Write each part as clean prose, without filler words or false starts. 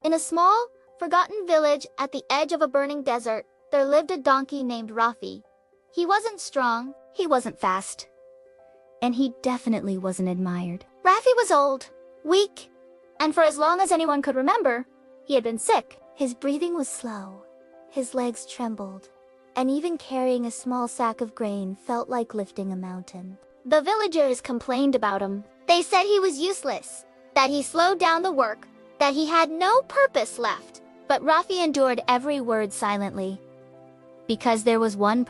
In a small, forgotten village at the edge of a burning desert, there lived a donkey named Rafi. He wasn't strong, he wasn't fast, and he definitely wasn't admired. Rafi was old, weak, and for as long as anyone could remember, he had been sick. His breathing was slow, his legs trembled, and even carrying a small sack of grain felt like lifting a mountain. The villagers complained about him. They said he was useless, that he slowed down the work, that he had no purpose left. But Rafi endured every word silently, because there was one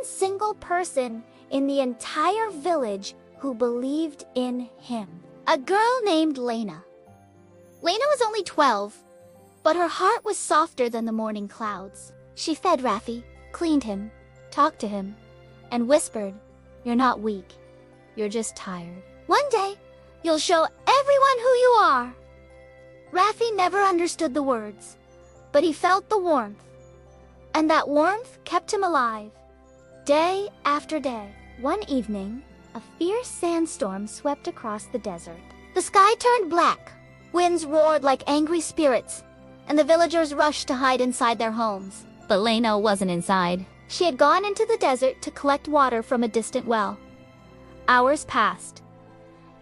single person in the entire village who believed in him. A girl named Lena. Lena was only 12, but her heart was softer than the morning clouds. She fed Rafi, cleaned him, talked to him, and whispered, "You're not weak, you're just tired. One day, you'll show everyone who you are." Rafi never understood the words, but he felt the warmth, and that warmth kept him alive. Day after day. One evening, a fierce sandstorm swept across the desert. The sky turned black, winds roared like angry spirits, and the villagers rushed to hide inside their homes. But Lena wasn't inside. She had gone into the desert to collect water from a distant well. Hours passed,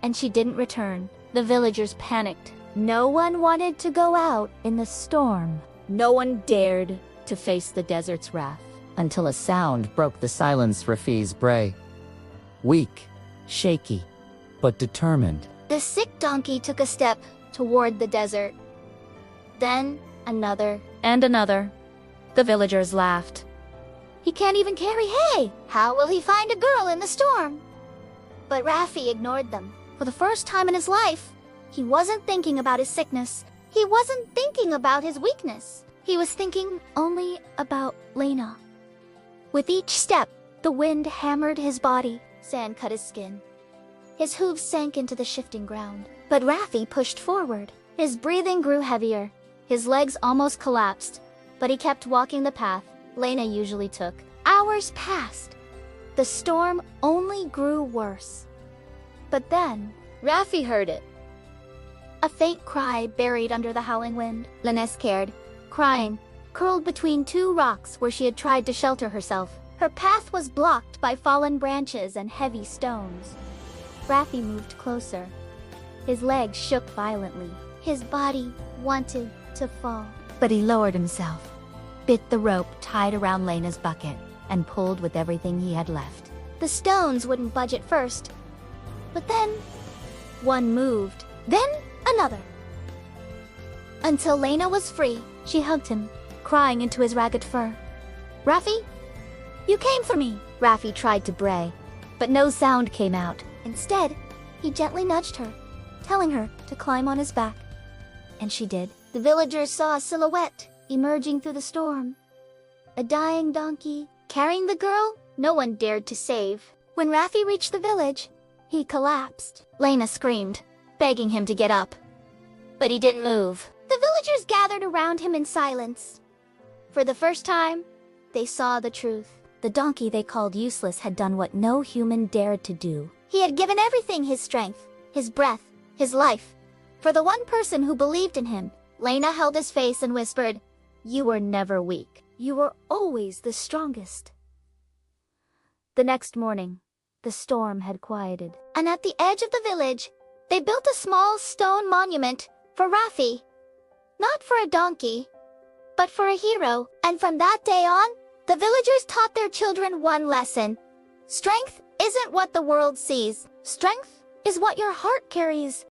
and she didn't return. The villagers panicked. No one wanted to go out in the storm. No one dared to face the desert's wrath. Until a sound broke the silence. Rafi's bray. Weak, shaky, but determined. The sick donkey took a step toward the desert. Then another. And another. The villagers laughed. He can't even carry hay. How will he find a girl in the storm? But Rafi ignored them. For the first time in his life, he wasn't thinking about his sickness. He wasn't thinking about his weakness. He was thinking only about Lena. With each step, the wind hammered his body. Sand cut his skin. His hooves sank into the shifting ground. But Rafi pushed forward. His breathing grew heavier. His legs almost collapsed. But he kept walking the path Lena usually took. Hours passed. The storm only grew worse. But then, Rafi heard it. A faint cry buried under the howling wind. Lena, scared, crying, curled between two rocks where she had tried to shelter herself. Her path was blocked by fallen branches and heavy stones. Rafi moved closer. His legs shook violently. His body wanted to fall. But he lowered himself, bit the rope tied around Lena's bucket, and pulled with everything he had left. The stones wouldn't budge at first. But then, one moved. Then another. Until Lena was free, she hugged him, crying into his ragged fur. "Rafi, you came for me." Rafi tried to bray, but no sound came out. Instead, he gently nudged her, telling her to climb on his back. And she did. The villagers saw a silhouette emerging through the storm. A dying donkey, carrying the girl no one dared to save. When Rafi reached the village, he collapsed. Lena screamed, begging him to get up. But he didn't move. The villagers gathered around him in silence. For the first time, they saw the truth. The donkey they called useless had done what no human dared to do. He had given everything, his strength, his breath, his life, for the one person who believed in him. Lena held his face and whispered, "You were never weak. You were always the strongest." The next morning, the storm had quieted. And at the edge of the village, they built a small stone monument for Rafi. Not for a donkey, but for a hero. And from that day on, the villagers taught their children one lesson. Strength isn't what the world sees. Strength is what your heart carries.